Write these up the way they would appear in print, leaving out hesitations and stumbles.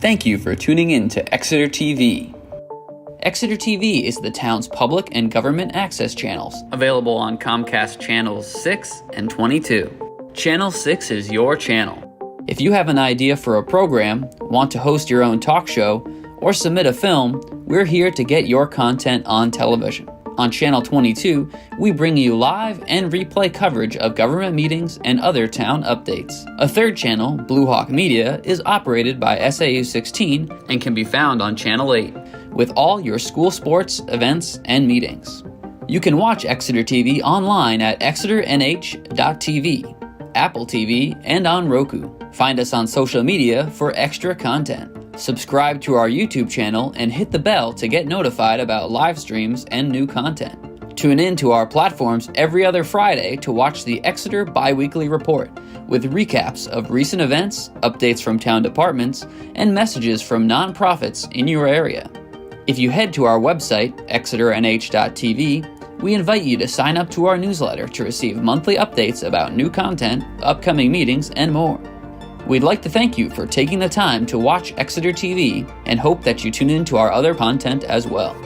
Thank you for tuning in to Exeter TV. Exeter TV is the town's public and government access channels, available on Comcast Channels 6 and 22. Channel 6 is your channel. If you have an idea for a program, want to host your own talk show, or submit a film, we're here to get your content on television. On Channel 22, we bring you live and replay coverage of government meetings and other town updates. A third channel, Blue Hawk Media, is operated by SAU 16 and can be found on Channel 8, with all your school sports, events, and meetings. You can watch Exeter TV online at exeternh.tv, Apple TV, and on Roku. Find us on social media for extra content. Subscribe to our YouTube channel and hit the bell to get notified about live streams and new content. Tune in to our platforms every other Friday to watch the Exeter Biweekly Report, with recaps of recent events, updates from town departments, and messages from nonprofits in your area. If you head to our website, exeternh.tv, we invite you to sign up to our newsletter to receive monthly updates about new content, upcoming meetings, and more. We'd like to thank you for taking the time to watch Exeter TV and hope that you tune in to our other content as well.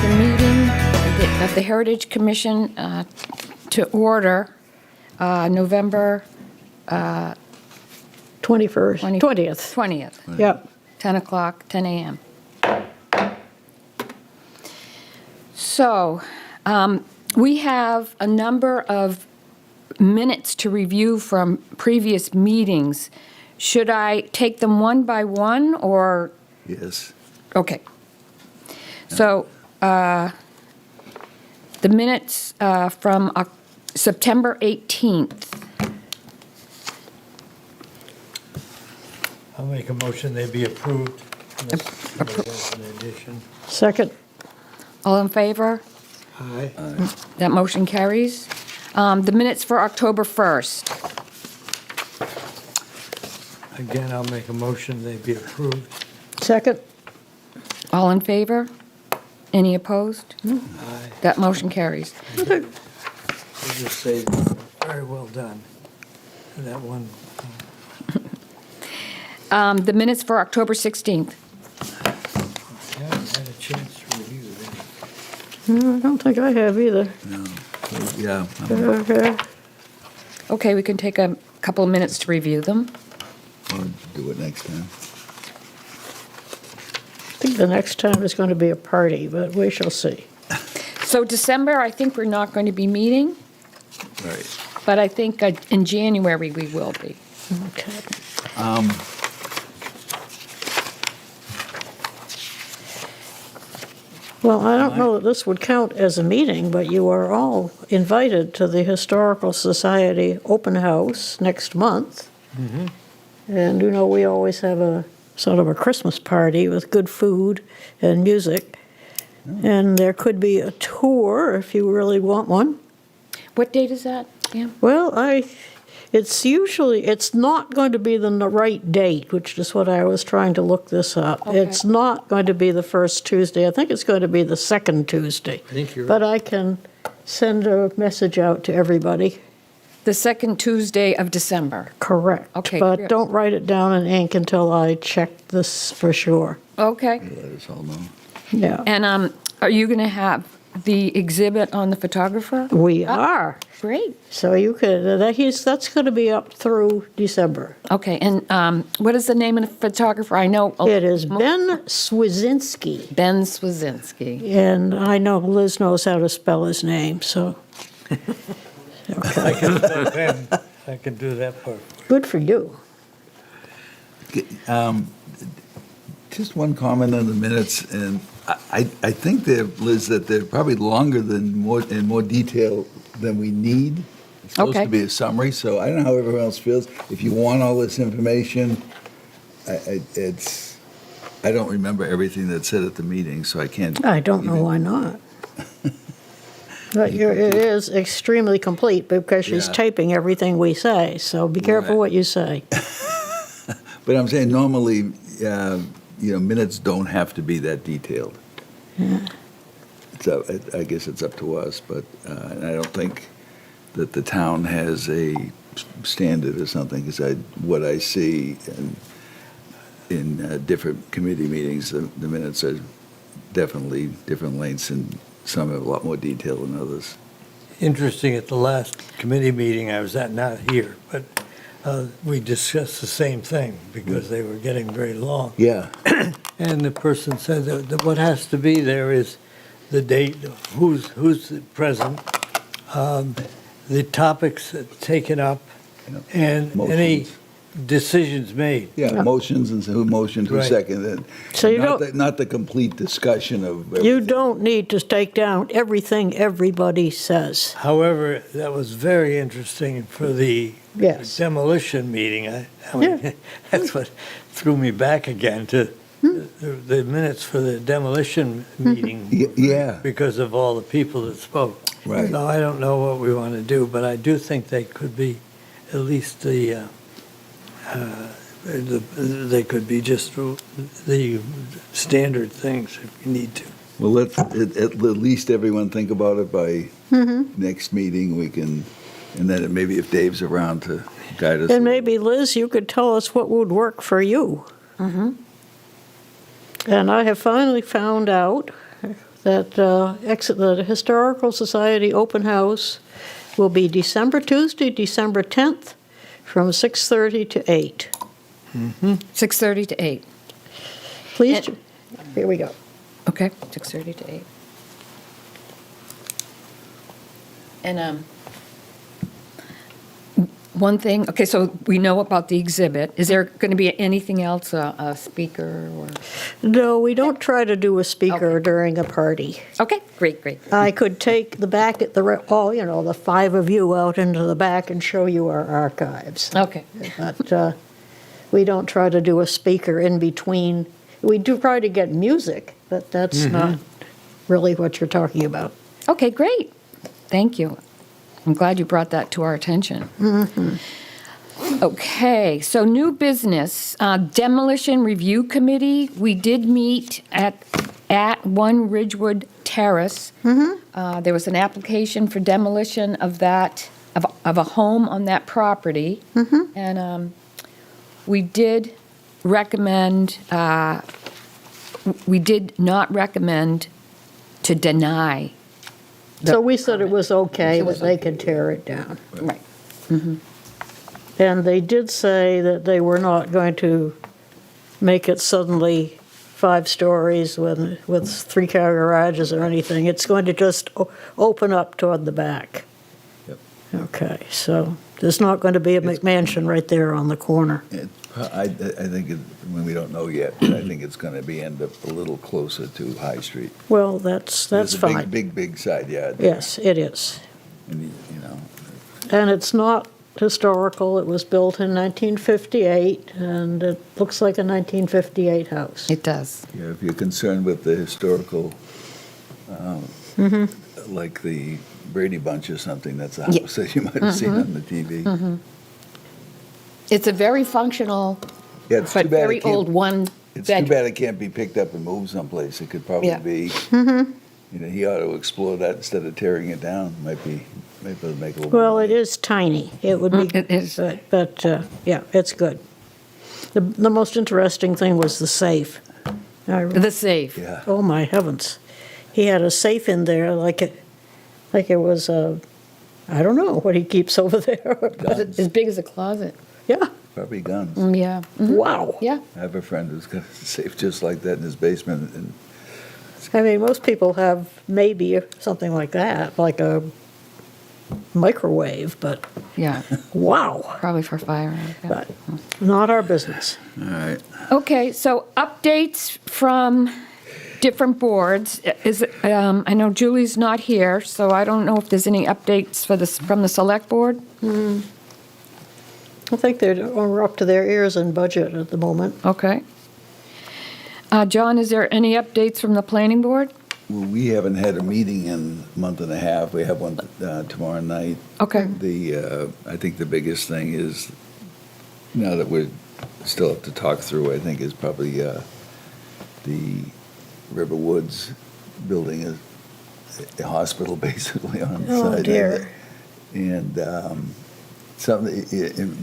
The meeting of the Heritage Commission to order. November 21st, 20 20th. 20th, Yep. 10 o'clock, 10 a.m. So, we have a number of minutes to review from previous meetings. Should I take them one by one, or, Yes. okay. So, the minutes from September 18th. I'll make a motion they be approved. Unless there's an addition. Second. All in favor? Aye. That motion carries. The minutes for October 1st. Again, I'll make a motion they be approved. Second. All in favor? Any opposed? Aye. That motion carries. I'll just say, very well done. That one, The minutes for October 16th. I haven't had a chance to review them. No, I don't think I have either. No. Yeah. Okay. Okay, we can take a couple of minutes to review them. I'll do it next time. I think the next time is going to be a party, but we shall see. So December, I think we're not going to be meeting, Right. but I think in January we will be. Okay. Well, I don't know that this would count as a meeting, but you are all invited to the Historical Society Open House next month. And, you know, we always have a sort of a Christmas party with good food and music. And there could be a tour if you really want one. What date is that, Pam? Well, it's not going to be the right date, which is what I was trying to look this up. Okay. It's not going to be the first Tuesday. I think it's going to be the second Tuesday. I think you're But I can send a message out to everybody. The second Tuesday of December. Correct. Okay, But good. don't write it down in ink until I check this for sure. Okay. Let us all know. Yeah. And are you going to have the exhibit on the photographer? We are. Great. So you could, that's going to be up through December. Okay, and what is the name of the photographer? I know. It is Ben Swizinski. Ben Swazinski. And I know Liz knows how to spell his name, so I can step in. I can do that part. good for you. Just one comment on the minutes, and I think they're, Liz, that they're probably longer in more detail than we need. It's supposed Okay. to be a summary, so I don't know how everyone else feels. If you want all this information, I don't remember everything that's said at the meeting, so I can't. I don't know even- why not. But it is extremely complete because she's Yeah. typing everything we say, so be careful Right. what you say. But I'm saying normally, minutes don't have to be that detailed. So I guess it's up to us, but and I don't think that the town has a standard or something, because what I see in different committee meetings, the minutes are definitely different lengths, and some have a lot more detail than others. Interesting, at the last committee meeting I was at, not here, but we discussed the same thing because they were getting very long. Yeah, And the person said that what has to be there is the date, who's present, the topics taken up, Yeah. and any Motions. decisions made. yeah, motions, and who motioned, who Right. seconded. So you Not don't- not the complete discussion of You everything. don't need to take down everything everybody says. However, that was very interesting for the Yes. demolition meeting. I mean, Yeah. that's what threw me back again to the minutes for the demolition meeting. Yeah. Because of all the people that spoke. Right. So I don't know what we want to do, but I do think they could be at least they could be just the standard things if you need to. Well, let's at least everyone think about it by next meeting. We can, and then maybe if Dave's around to guide us. And maybe, Liz, you could tell us what would work for you. And I have finally found out that the Historical Society Open House will be Tuesday, December 10th, from 6:30 to 8. 6:30 to 8. Please, And- here we go. Okay, 6:30 to 8. And one thing, okay, so we know about the exhibit. Is there going to be anything else, a speaker or? No, we don't try to do a speaker Okay. during a party. Okay, great. I could take the back, the 5 of you out into the back and show you our archives. Okay, But we don't try to do a speaker in between. We do try to get music, but that's not really what you're talking about. okay, great. Thank you. I'm glad you brought that to our attention. Okay, so new business, demolition review committee. We did meet at 1 Ridgewood Terrace. There was an application for demolition of that, of a home on that property. And we did recommend, we did not recommend to deny. So we said it was okay, It was that they could tear it down. Right. And they did say that they were not going to make it suddenly 5 stories with 3-car garages or anything. It's going to just open up toward the back. Yep. Okay, so there's not going to be a McMansion right there on the corner. I think, when we don't know yet, but I think it's going to end up a little closer to High Street. Well, that's There's a fine. big side yard there. Yes, it is. And, you know, And it's not historical. It was built in 1958, and it looks like a 1958 house. It does. yeah, if you're concerned with the historical, like the Brady Bunch or something, that's a Yeah. house that you might have seen on the TV. It's a very functional, Yeah, it's too but bad very it can't- old one It's too bedroom. bad it can't be picked up and moved someplace. It could probably Yeah. be, he ought to explore that instead of tearing it down. Might make a little. Well, more it money. is tiny. It would be. It is. But, yeah, it's good. The most interesting thing was the safe. The safe. Yeah. Oh, my heavens. He had a safe in there like it was I don't know what he keeps over there. Guns. As big as a closet. Yeah, Probably guns. Yeah. wow. Yeah. I have a friend who's got a safe just like that in his basement, and I mean, most people have maybe something like that, like a microwave, but Yeah. wow. Probably for fire. Yeah. But not our business. all right. Okay, so updates from different boards. I know Julie's not here, so I don't know if there's any updates from the select board. I think we're up to their ears in budget at the moment. Okay. John, is there any updates from the planning board? Well, we haven't had a meeting in a month and a half. We have one tomorrow night. Okay. I think the biggest thing is, now that we still have to talk through, I think is probably the River Woods building a hospital basically on the Oh, side. dear. And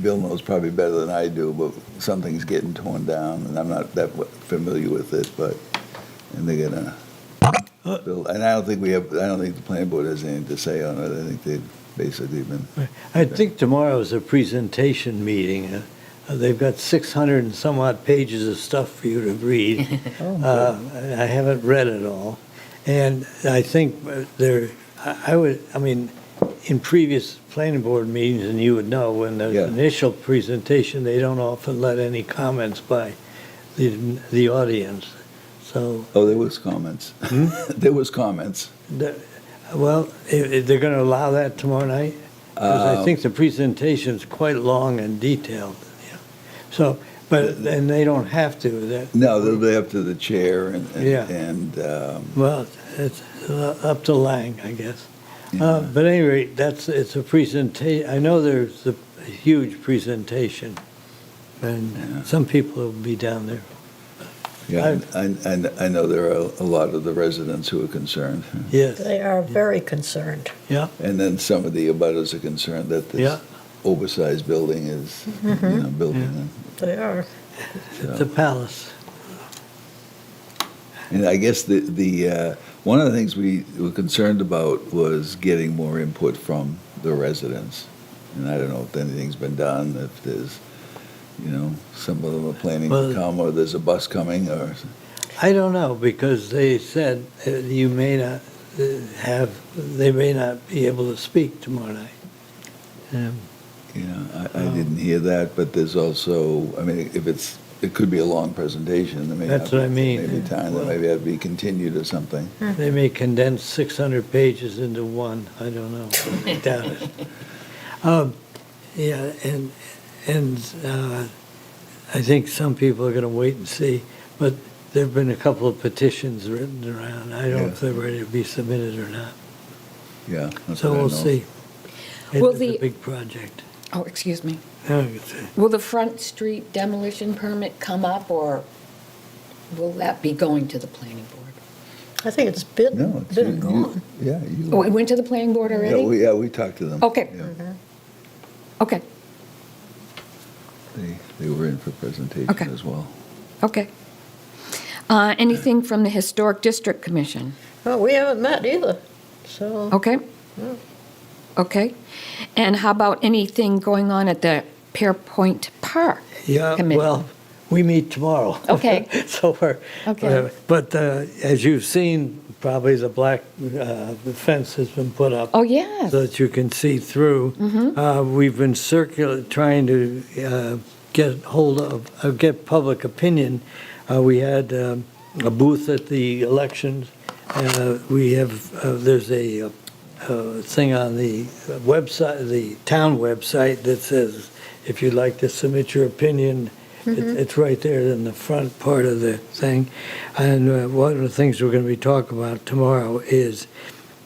Bill knows probably better than I do, but something's getting torn down, and I'm not that familiar with it, and they're gonna build, and I don't think the planning board has anything to say on it. I think they've basically been, I think tomorrow is a presentation meeting. They've got 600 and some odd pages of stuff for you to read. I haven't read it all. And I think in previous planning board meetings, and you would know, when there's Yeah. an initial presentation, they don't often let any comments by the audience. So, there was comments. There was comments. well, they're going to allow that tomorrow night? Because I think the presentation's quite long and detailed. Yeah. So, and they don't have to. No, they'll be up to the chair Yeah. Well, it's up to Lang, I guess. But at any rate, it's a presentation. I know there's a huge presentation, and some people will be down there. Yeah, I know there are a lot of the residents who are concerned. Yes, They are very concerned. yeah, And then some of the abutters are concerned that Yeah. this oversized building is, building. They are. it's a palace. And I guess the one of the things we were concerned about was getting more input from the residents. And I don't know if anything's been done, if there's, some of them are planning Well- to come, or there's a bus coming, or, I don't know, because they said you may not they may not be able to speak tomorrow night. I didn't hear that, but there's also, it could be a long presentation. There may That's not what I be- mean. Maybe time, that maybe that'd be continued or something. They may condense 600 pages into one, I don't know. I doubt it. Yeah, and I think some people are going to wait and see, but there've been a couple of petitions written around. I don't know if they're ready to be submitted or not. Yeah. that's So what I we'll know. see. Will It's the- a big project. Oh, excuse me. Yeah, it's a- Will the Front Street demolition permit come up, or will that be going to the planning board? I think it's been No, it's, and gone. yeah, Oh, it went to the planning board already? we talked to them. Okay. Yeah. Okay, They were in for presentation Okay. as well. okay. Anything from the Historic District Commission? Oh, we haven't met either, so. Okay? Okay. And how about anything going on at the Pearpoint Park? Yeah, Committee. well, we meet tomorrow. Okay. So we're, Okay. but as you've seen, probably the black the fence has been put up. Oh, yes. So that you can see through. We've been trying to get hold of, get public opinion. We had a booth at the elections. We have, there's a thing on the website, the town website that says, if you'd like to submit your opinion, it's right there in the front part of the thing. And one of the things we're going to be talking about tomorrow is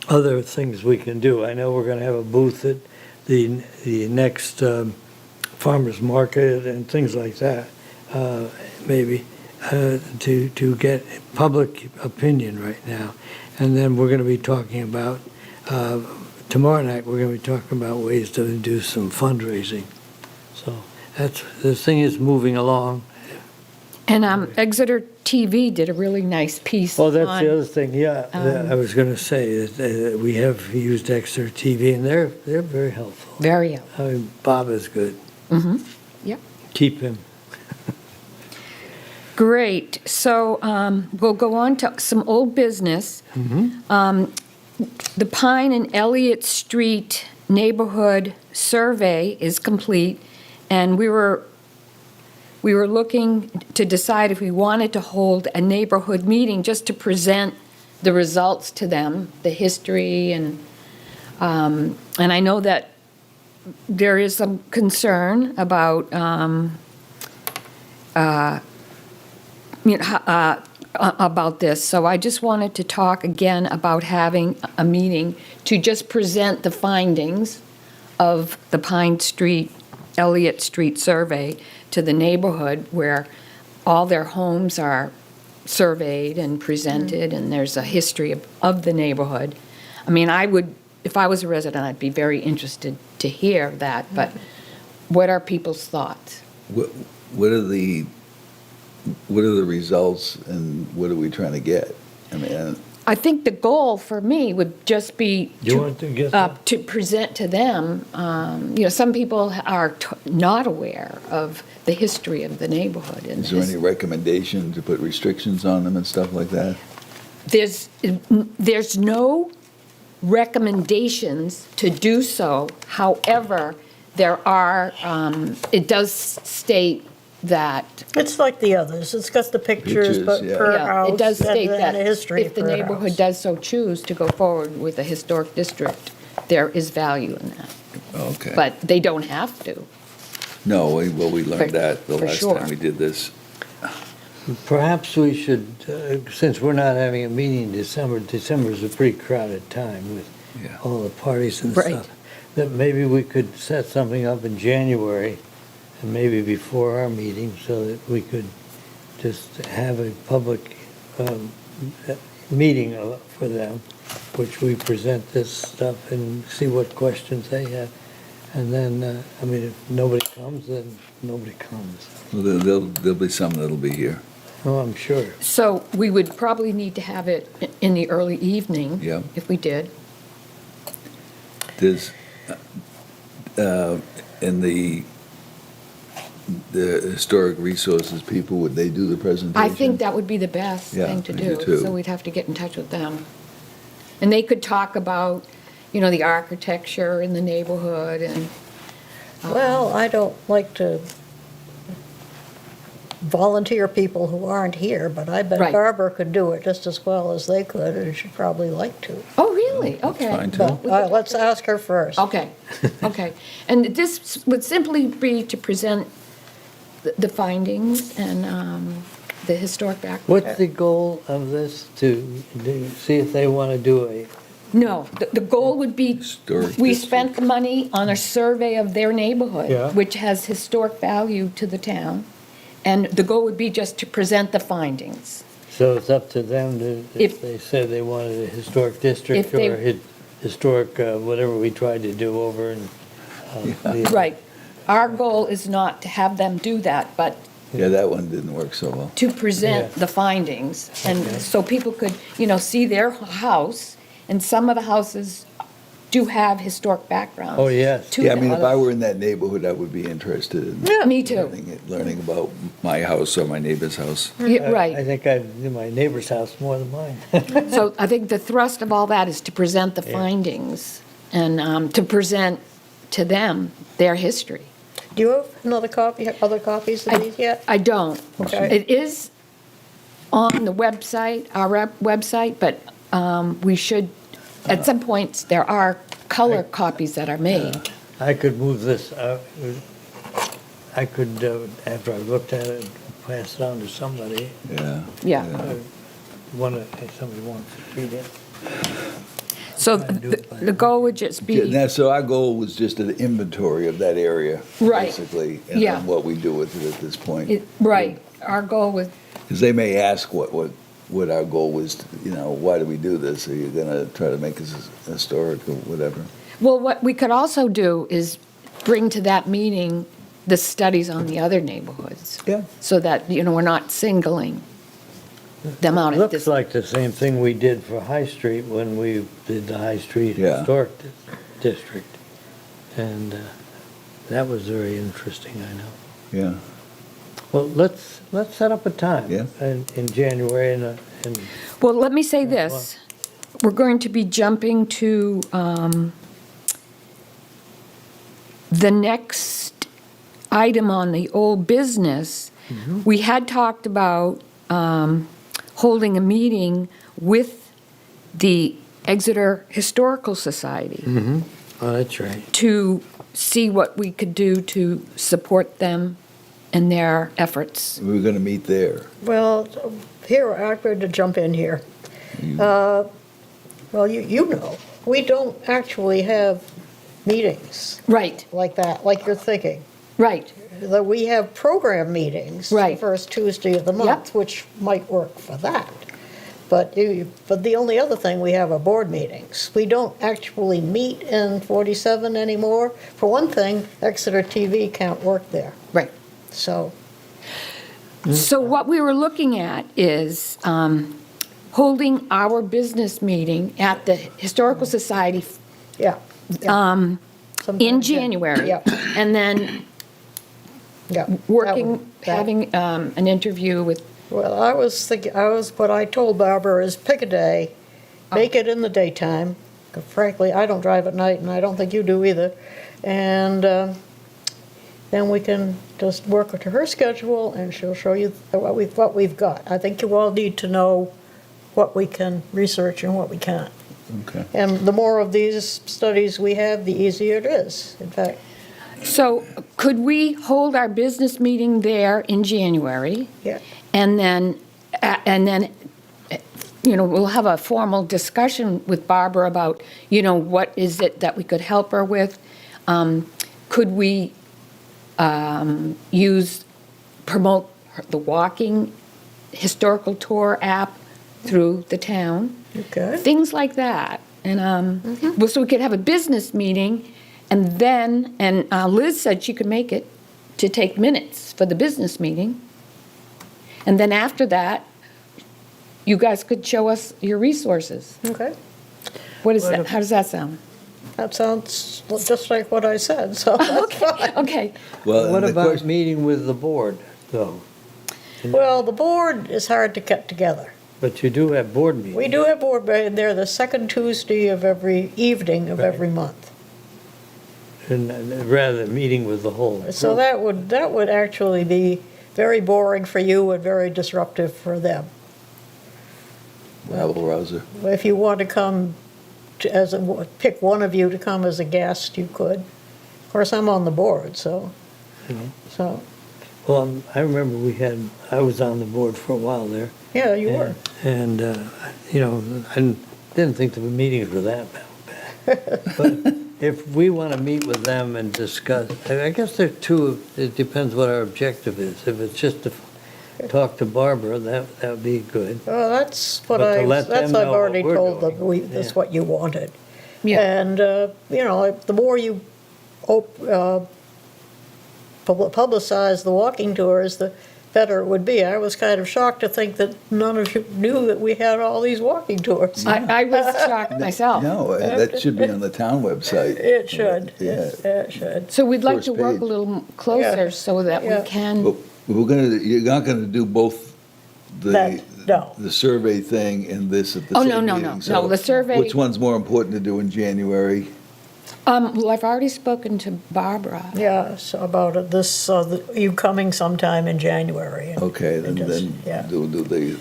other things we can do. I know we're going to have a booth at the next farmer's market and things like that, maybe, to get public opinion right now. And then we're going to be talking about, tomorrow night, we're going to be talking about ways to do some fundraising. So the thing is moving along. And Exeter TV did a really nice piece Oh, that's on- the other thing, yeah. I was going to say that we have used Exeter TV, and they're very helpful. Very helpful. I mean, Bob is good. Yep. Keep him. Great. So we'll go on to some old business. The Pine and Elliott Street neighborhood survey is complete, and we were looking to decide if we wanted to hold a neighborhood meeting just to present the results to them, the history, and I know that there is some concern about about this. So I just wanted to talk again about having a meeting to just present the findings of the Pine Street, Elliott Street survey to the neighborhood where all their homes are surveyed and presented, and there's a history of the neighborhood. I mean, if I was a resident, I'd be very interested to hear that, but what are people's thoughts? What are the results, and what are we trying to get? I think the goal for me would just be You want to get that? to present to them. Some people are not aware of the history of the neighborhood. And is there any recommendation to put restrictions on them and stuff like that? There's no recommendations to do so. However, there are, it does state that It's like the others, it's got the pictures, Pictures, but yeah. per Yeah, house. it does state and that a history if the per neighborhood house. does so choose to go forward with a historic district, there is value in that. Okay. But they don't have to. No, we learned For- that the for last sure. time we did this. Perhaps we should, since we're not having a meeting in December, December's a pretty crowded time with Yeah. all the parties and Right. stuff, that maybe we could set something up in January, and maybe before our meeting, so that we could just have a public meeting for them, which we present this stuff and see what questions they have. And then, if nobody comes, then nobody comes. Well, there'll be some that'll be here. Oh, I'm sure. So we would probably need to have it in the early evening. Yeah. If we did. Does And the historic resources people, would they do the presentation? I think that would be the best Yeah, thing to I do do. too. So we'd have to get in touch with them. And they could talk about, the architecture in the neighborhood and, Well, I don't like to volunteer people who aren't here, but I bet Right. Barbara could do it just as well as they could, and she'd probably like to. oh, really? Okay. fine, too. But let's ask her first. Okay, okay. And this would simply be to present the findings and the historic background. What's the goal of this, to see if they want to do a, No, the goal would be, Historic we district. spent the money on a survey of their Yeah. neighborhood, which has historic value to the town, and the goal would be just to present the findings. so it's up to them to, If- if they said they wanted a historic district If they- or historic, whatever we tried to do over in. the- Right. Our goal is not to have them do that, but Yeah, that one didn't work so well. to present Yeah. the findings, and so people could, see their house, and some of the houses do have historic backgrounds. Oh, yes. to Yeah, I mean, them. if I were in that neighborhood, I would be interested in Me too. learning about my house or my neighbor's house. Yeah, I right. think I do my neighbor's house more than mine. So I think the thrust of all that is to present the findings and to present to them their history. Do you have another copy, other copies of these yet? I don't. Okay. It is on the website, our website, but we should, at some points, there are color copies that are made. I could move this, I could, after I looked at it, pass it on to somebody. Yeah. Yeah. If somebody wants to read it. So Try and do it by the goal would just Yeah, be, now, so our goal was just an inventory of that area. Right. Basically, and Yeah. then what we do with it at this point. right, our goal was, Because they may ask what our goal was, why do we do this? Are you gonna try to make us historic or whatever? well, what we could also do is bring to that meeting the studies on the other neighborhoods. Yeah. So that, we're not singling them out at Looks this. like the same thing we did for High Street when we did the High Street Yeah. Historic District. And that was very interesting, I know. Yeah. Well, let's set up a time. Yeah. In January and Well, let me say this. We're going to be jumping to the next item on the old business. We had talked about holding a meeting with the Exeter Historical Society oh, that's right. to see what we could do to support them in their efforts. We were gonna meet there. Well, here, I'm going to jump in here. Well, you know, we don't actually have meetings Right, like that, like you're thinking. right. That we have program meetings the Right. first Tuesday of the month, Yep. which might work for that. But the only other thing, we have are board meetings. We don't actually meet in 47 anymore. For one thing, Exeter TV can't work there, Right. so. So what we were looking at is holding our business meeting at the Historical Society Yeah. in Sometime January. Yeah, And then yeah. working, That- having an interview with, Well, I was thinking, what I told Barbara is pick a day, make it in the daytime. Frankly, I don't drive at night, and I don't think you do either. And then we can just work to her schedule, and she'll show you what we've got. I think you all need to know what we can research and what we can't. Okay. And the more of these studies we have, the easier it is, in fact. so could we hold our business meeting there in January? Yeah. And then, we'll have a formal discussion with Barbara about, what is it that we could help her with? Could we promote the walking historical tour app through the town? Okay. Things like that. And, well, so we could have a business meeting, and then, Liz said she could make it to take minutes for the business meeting. And then after that, you guys could show us your resources. Okay. What is What that? if- How does that sound? That sounds just like what I said, so that's fine. Okay, Well, What and the about question- meeting with the board, though? Well, the board is hard to get together. But you do have board meetings. We do have board, but they're the second Tuesday of every evening of every month. And rather than meeting with the whole. So that would actually be very boring for you and very disruptive for them. Rabble rouser. If you want to come pick one of you to come as a guest, you could. Of course, I'm on the board, so, so, Well, I remember I was on the board for a while there. yeah, you were. And, you know, I didn't think the meetings were that bad. But if we want to meet with them and discuss, I guess there are two, it depends what our objective is. If it's just to talk to Barbara, that would be good. Well, that's what But to let them I've know what already we're told them, doing, that's yeah. what you wanted. yeah. And, you know, the more you publicize the walking tours, the better it would be. I was kind of shocked to think that none of you knew that we had all these walking tours. I was shocked myself. No, that should be on the town website. It should, Yeah. it should. So we'd like First to work page. a little closer Yeah. so that Yeah. we can, But you're not gonna do both That- no. the survey thing and this at the Oh, same no, no, meeting. no. So No, the survey- Which one's more important to do in January? well, I've already spoken to Barbara. Yeah, so about it, you coming sometime in January. and- Okay, then, and just- yeah. do the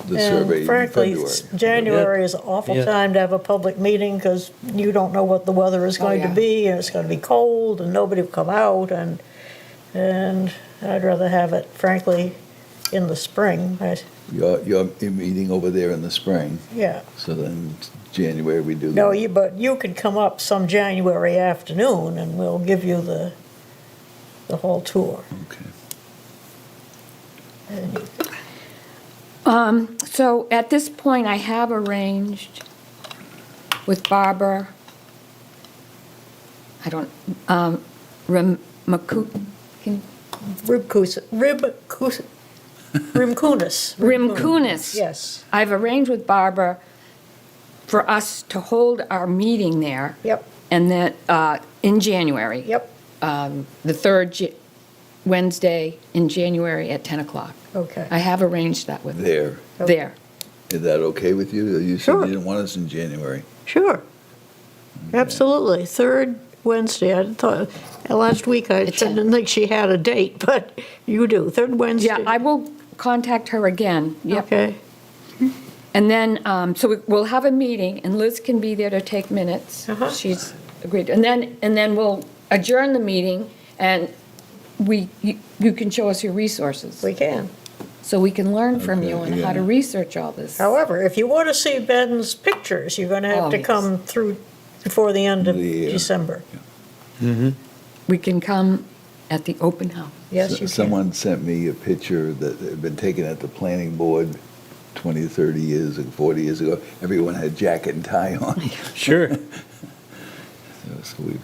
And survey in frankly, February. January is an awful Yeah. time to have a public meeting because you don't know what the weather is going to yeah. be, and it's going to be cold, and nobody will come out, and I'd rather have it, frankly, in the spring. You're meeting over there in the spring, Yeah. so then January we do. No, but you could come up some January afternoon, and we'll give you the whole tour. Okay. So at this point, I have arranged with Barbara, I don't, Rimkunis. Yes, I've arranged with Barbara for us to hold our meeting there. yep, And that, in January. yep, The third Wednesday in January at 10 o'clock. okay. I have arranged that with There. there. Is that okay with you? You said Sure. you didn't want us in January. Sure, absolutely. Third Wednesday, I thought, last week I It's a- didn't think she had a date, but you do, third Wednesday. Yeah, I will contact her again. Yep. Okay, And then, so we'll have a meeting, and Liz can be there to take minutes. Uh-huh. She's agreed. And then we'll adjourn the meeting, and you can show us your resources, we can. so we can learn from you Okay, on how to yeah. research all this. However, if you want to see Ben's pictures, you're going to have Oh, to yes. come through before the end of The, December. We can come at the open house. Yes, you can. Someone sent me a picture that had been taken at the planning board 20, 30 years, 40 years ago. Everyone had jacket and tie on. Sure. So we-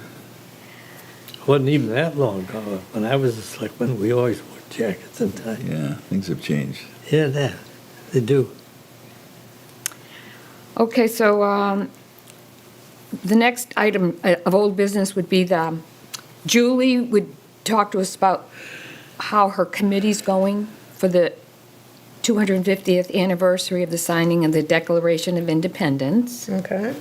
Wasn't even that long ago. When I was a selectman, we always wore jackets and ties. Yeah, things have changed. Yeah, they do. Okay, so the next item of old business would be Julie would talk to us about how her committee's going for the 250th anniversary of the signing of the Declaration of Independence. Okay,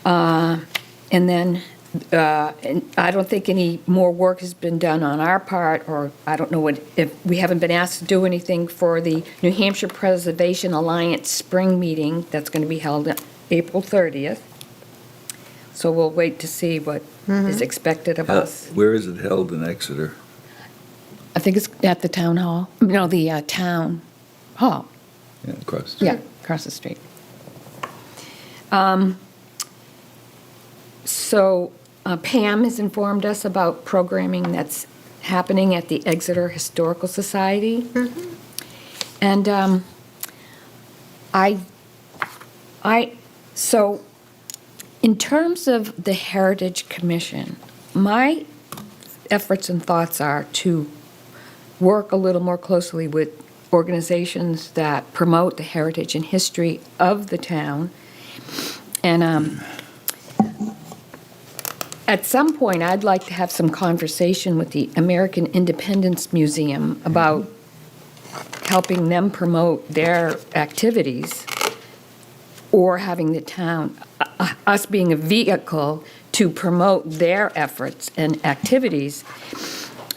And then, and I don't think any more work has been done on our part, or I don't know if we haven't been asked to do anything for the New Hampshire Preservation Alliance spring meeting that's going to be held on April 30th. So we'll wait to see what is expected of us. Where is it held in Exeter? I think it's at the town hall, no, the town hall, Yeah, across the street. yeah, across the street. So Pam has informed us about programming that's happening at the Exeter Historical Society. And so in terms of the Heritage Commission, my efforts and thoughts are to work a little more closely with organizations that promote the heritage and history of the town. And at some point, I'd like to have some conversation with the American Independence Museum about helping them promote their activities, or having the town, us being a vehicle to promote their efforts and activities.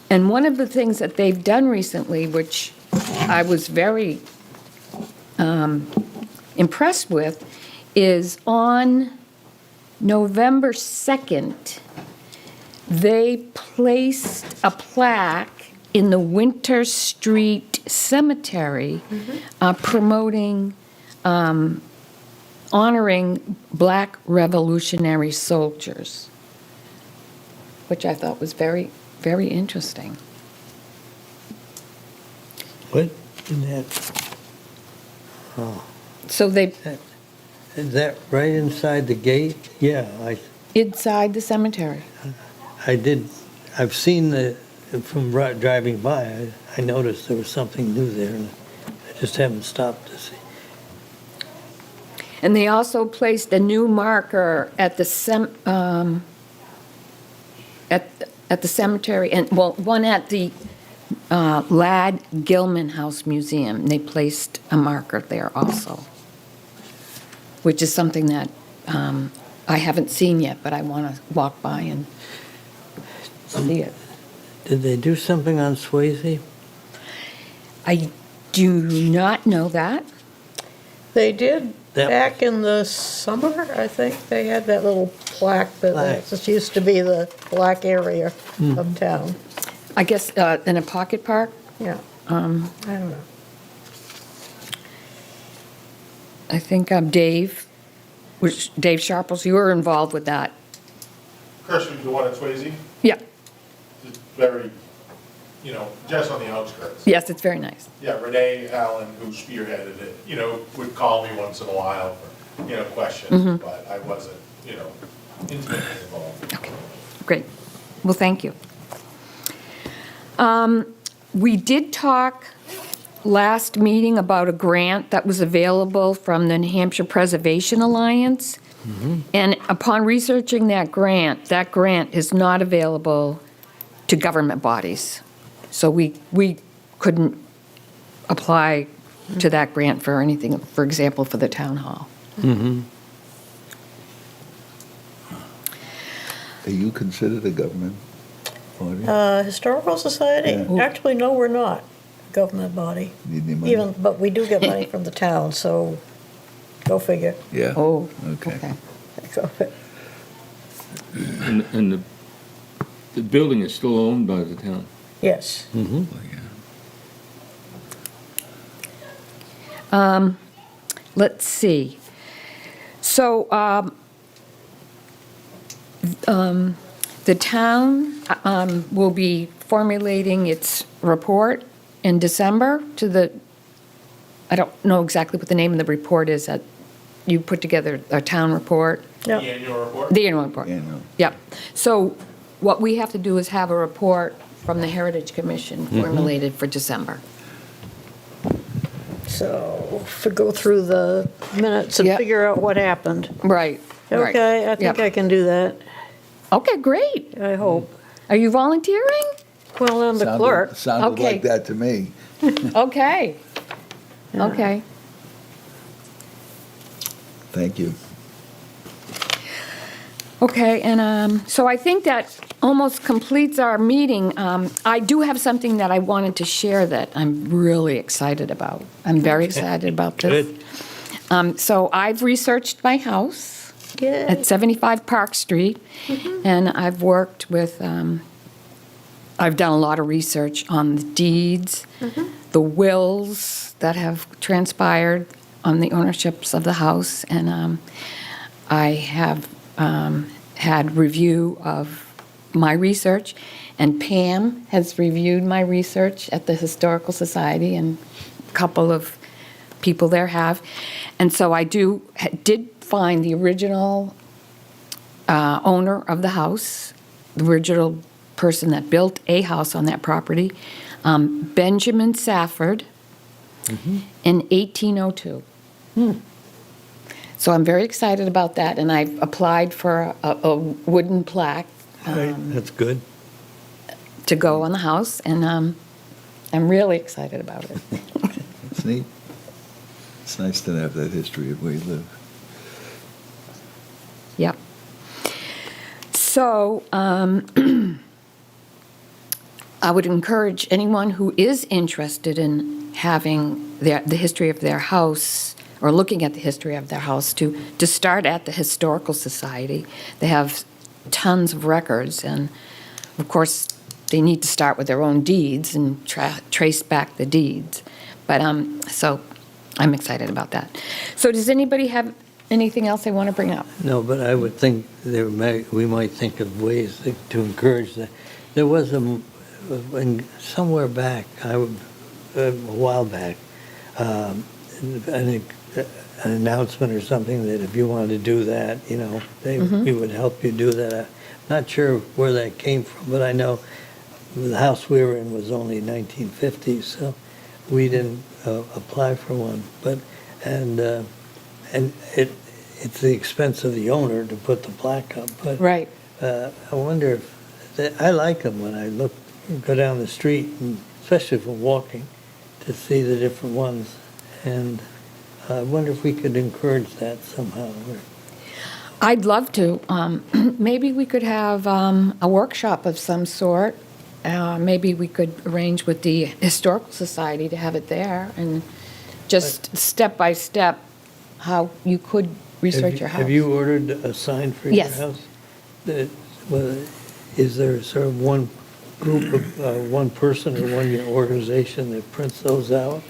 And one of the things that they've done recently, which I was very impressed with, is on November 2nd, they placed a plaque in the Winter Street Cemetery promoting, honoring Black Revolutionary soldiers, which I thought was very, very interesting. What, in that, So they, is that right inside the gate? Yeah, inside the cemetery. I've seen from driving by, I noticed there was something new there, and I just haven't stopped to see. And they also placed a new marker at the at the cemetery, and, well, one at the Ladd Gilman House Museum. They placed a marker there also, which is something that I haven't seen yet, but I want to walk by and see it. Did they do something on Swayze? I do not know that. They did That- back in the summer, I think. They had that little plaque that Plaque. used to be the black area of town. I guess in a pocket park. Yeah. I don't know. I think Dave Sharples, you were involved with that. Chris, the one at Swayze, Yeah, it's very, just on the outskirts. yes, it's very nice. Yeah, Renee Allen, who spearheaded it, would call me once in a while for, questions, but I wasn't, intimately involved. Okay, great. Well, thank you. We did talk last meeting about a grant that was available from the New Hampshire Preservation Alliance. And upon researching that grant is not available to government bodies. So we couldn't apply to that grant for anything, for example, for the town hall. Are you considered a government body? Historical Society? Yeah. Actually, no, we're not a government body. Need any money? But we do get money from the town, so go figure. Yeah. Oh, Okay. okay. And the building is still owned by the town? Yes. Well, yeah. Let's see. So, the town will be formulating its report in December I don't know exactly what the name of the report is, that you put together a town report. Yeah. The annual report? The annual report. Annual. Yep. So what we have to do is have a report from the Heritage Commission formulated for December. So, go through the minutes and Yep. figure out what happened. Right. right. Okay, I think Yep. I can do that, Okay, great. I hope. Are you volunteering? Well, I'm the clerk. Sounded Okay. like that to me. Okay. Okay. Thank you. Okay, and so I think that almost completes our meeting. I do have something that I wanted to share that I'm really excited about. I'm very excited about this. Good. So I've researched my house Yay. at 75 Park Street, and I've worked with, I've done a lot of research on the deeds, the wills that have transpired on the ownerships of the house, and I have had review of my research, and Pam has reviewed my research at the Historical Society, and a couple of people there have. And so I did find the original owner of the house, the original person that built a house on that property, Benjamin Safford, in 1802. So I'm very excited about that, and I've applied for a wooden plaque Right, that's good. to go on the house, and I'm really excited about it. It's neat. It's nice to have that history of where you live. Yep. So I would encourage anyone who is interested in having the history of their house, or looking at the history of their house, to start at the Historical Society. They have tons of records, and of course, they need to start with their own deeds and trace back the deeds. But so I'm excited about that. So does anybody have anything else they want to bring up? No, but I would think we might think of ways to encourage that. There was somewhere back, a while back, an announcement or something that if you wanted to do that, we would help you do that. I'm not sure where that came from, but I know the house we were in was only 1950s, so we didn't apply for one. And it's the expense of the owner to put the plaque up. But Right. I wonder if I like them when I go down the street, and especially if I'm walking, to see the different ones. And I wonder if we could encourage that somehow. I'd love to. Maybe we could have a workshop of some sort. Maybe we could arrange with the Historical Society to have it there, and just step by step how you could research your house. Have you ordered a sign for your Yes. house? Is there sort of one group of, one person or one organization that prints those out?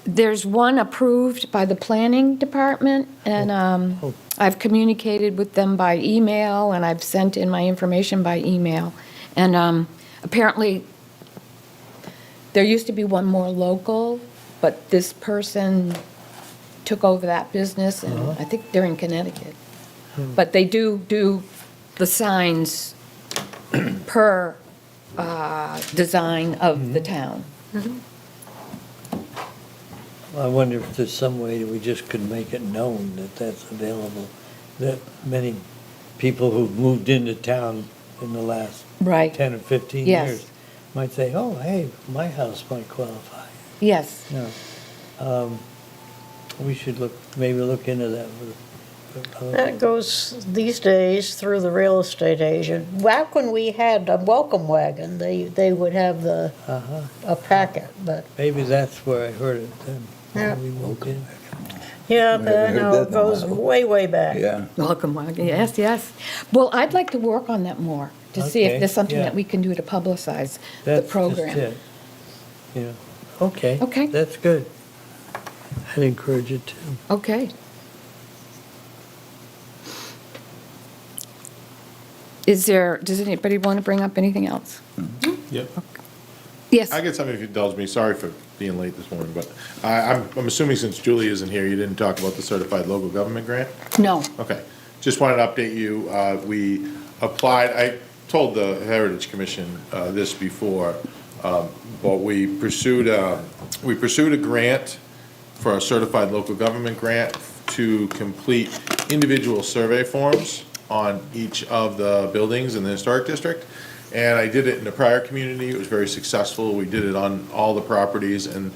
There's one approved by the Planning Department, and I've communicated with them by email, and I've sent in my information by email. And apparently, there used to be one more local, but this person took over that business, and I think they're in Connecticut. But they do the signs per design of the town. I wonder if there's some way that we just could make it known that that's available, that many people who've moved into town in the last Right. 10 or 15 Yes. years might say, oh, hey, my house might qualify. Yes. We should maybe look into that. That goes these days through the real estate agent. Back when we had a welcome wagon, they would have a packet, but, Maybe that's where I heard it then. Yeah. when we moved in. yeah, Haven't but heard no, that it in a goes while. way, way back. Yeah. Welcome wagon, yes, yes. Well, I'd like to work on that more, to see if Okay, there's something yeah. that we can do to publicize the That's just program. it. Yeah, okay. Okay. That's good. I'd encourage it too. Okay. Does anybody want to bring up anything else? Yep. Yes. I get something if you indulge me. Sorry for being late this morning, but I'm assuming since Julie isn't here, you didn't talk about the certified local government grant? No. Okay. Just wanted to update you. We applied, I told the Heritage Commission this before, but we pursued a grant for a certified local government grant to complete individual survey forms on each of the buildings in the historic district. And I did it in a prior community. It was very successful. We did it on all the properties. And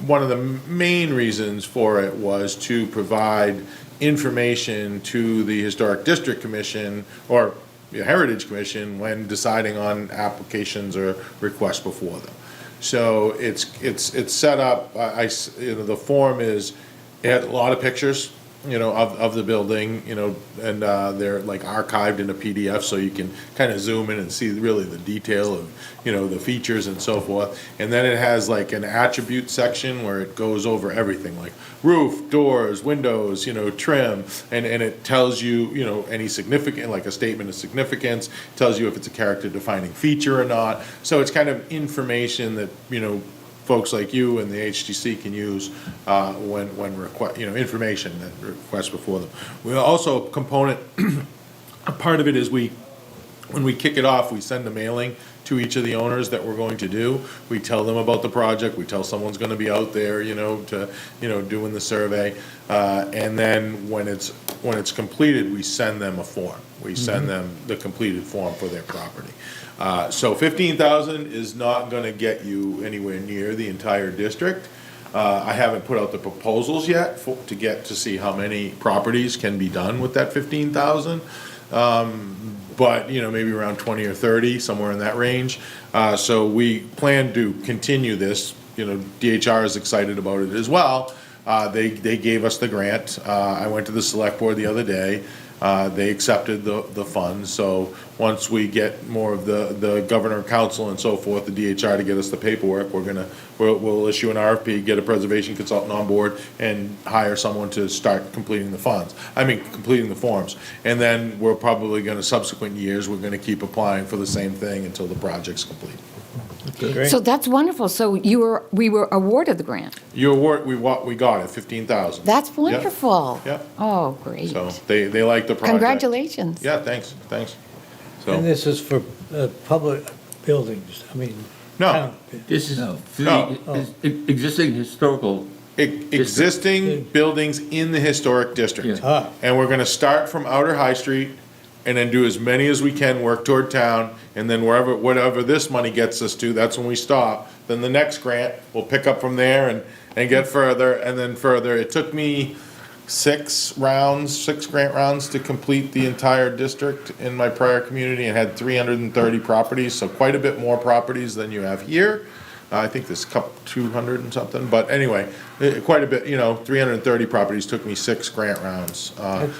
one of the main reasons for it was to provide information to the Historic District Commission or the Heritage Commission when deciding on applications or requests before them. So it's set up, the form it had a lot of pictures, of the building, and they're like archived in a PDF, so you can kind of zoom in and see really the detail of, the features and so forth. And then it has like an attribute section where it goes over everything, like roof, doors, windows, trim, and it tells you, any significant, like a statement of significance, tells you if it's a character defining feature or not. So it's kind of information that, folks like you and the HTC can use when request, information that requests before them. We also component, a part of it is when we kick it off, we send a mailing to each of the owners that we're going to do. We tell them about the project. We tell someone's going to be out there, doing the survey. And then when when it's completed, we send them a form. We send them the completed form for their property. So 15,000 is not gonna get you anywhere near the entire district. I haven't put out the proposals yet to get to see how many properties can be done with that 15,000. But, maybe around 20 or 30, somewhere in that range. So we plan to continue this. DHR is excited about it as well. They gave us the grant. I went to the select board the other day. They accepted the funds. So once we get more of the governor, council, and so forth, the DHR to get us the paperwork, we'll issue an RFP, get a preservation consultant on board, and hire someone to start completing the completing the forms. And then we're probably gonna, subsequent years, we're gonna keep applying for the same thing until the project's complete. Great. So that's wonderful. So we were awarded the grant. We got it, 15,000. That's wonderful. Yeah. Oh, great. So they like the project. Congratulations. Yeah, thanks. And So, this is for public buildings, no, town. This is No. for No. the existing historical, existing buildings in the historic district. Ah. And we're gonna start from Outer High Street and then do as many as we can, work toward town, and then whatever this money gets us to, that's when we stop. Then the next grant, we'll pick up from there and get further, and then further. It took me 6 grant rounds to complete the entire district in my prior community, and had 330 properties, so quite a bit more properties than you have here. I think there's 200 and something, but anyway, quite a bit, 330 properties, took me 6 grant rounds.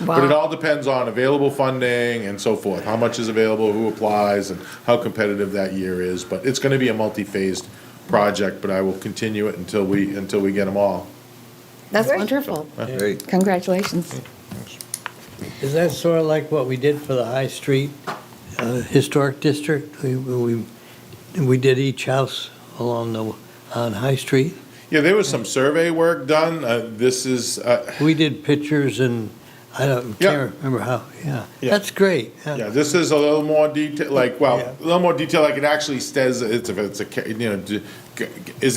But it all depends on available funding and so forth, how much is available, who applies, and how competitive that year is. But it's gonna be a multi-phased project, but I will continue it until we get them all. That's wonderful. Great. Congratulations. Is that sort of like what we did for the High Street Historic District? We did each house on High Street. Yeah, there was some survey work done, this is, We did pictures and can't Yeah. remember how, yeah. Yeah. That's great. yeah, this is a little more detail, Yeah. a little more detail, like it actually says, is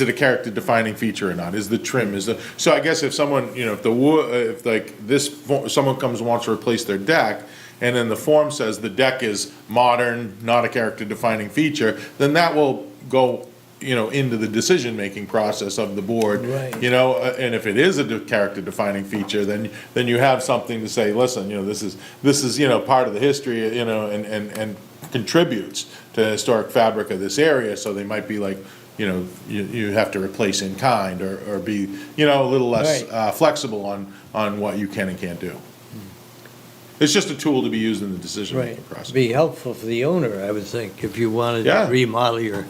it a character defining feature or not? Is the trim, so I guess if someone, if the wood, if like this, someone comes and wants to replace their deck, and then the form says the deck is modern, not a character defining feature, then that will go, into the decision-making process of the board. Right. And if it is a character defining feature, then you have something to say, listen, this is, part of the history, and contributes to the historic fabric of this area, so they might be like, you have to replace in kind, or be, a little less Right. flexible on what you can and can't do. It's just a tool to be used in the Right. decision-making process. Be helpful for the owner, I would think, if you wanted Yeah. to remodel your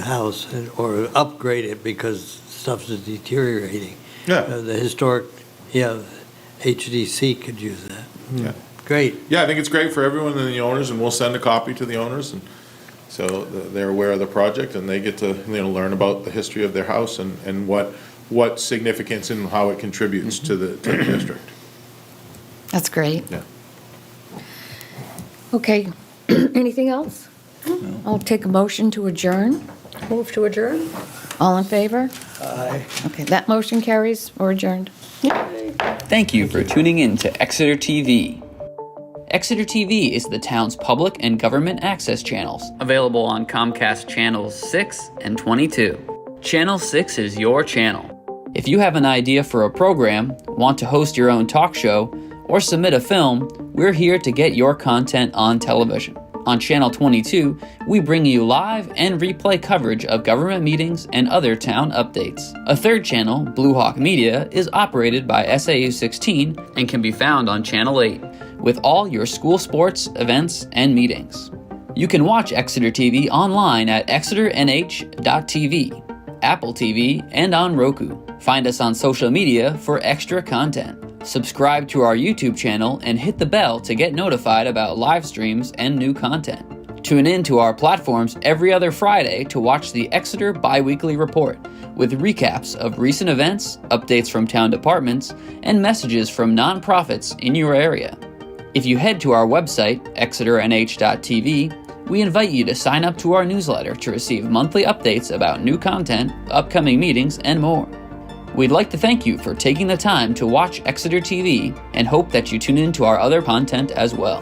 house or upgrade it because stuff is deteriorating. Yeah. The historic, HDC could use that. Yeah. Great. Yeah, I think it's great for everyone and the owners, and we'll send a copy to the owners, and so they're aware of the project, and they get to, learn about the history of their house and what significance and how it contributes to the district. That's great. Yeah. Okay, anything else? I'll take a motion to adjourn. Move to adjourn? All in favor? Aye. Okay, that motion carries. We're adjourned. Thank you for tuning in to Exeter TV. Exeter TV is the town's public and government access channels, available on Comcast channels 6 and 22. Channel 6 is your channel. If you have an idea for a program, want to host your own talk show, or submit a film, we're here to get your content on television. On Channel 22, we bring you live and replay coverage of government meetings and other town updates. A third channel, Blue Hawk Media, is operated by SAU 16 and can be found on Channel 8, with all your school sports, events, and meetings. You can watch Exeter TV online at exeternh.tv, Apple TV, and on Roku. Find us on social media for extra content. Subscribe to our YouTube channel and hit the bell to get notified about live streams and new content. Tune in to our platforms every other Friday to watch the Exeter Biweekly Report, with recaps of recent events, updates from town departments, and messages from nonprofits in your area. If you head to our website, exeternh.tv, we invite you to sign up to our newsletter to receive monthly updates about new content, upcoming meetings, and more. We'd like to thank you for taking the time to watch Exeter TV and hope that you tune in to our other content as well.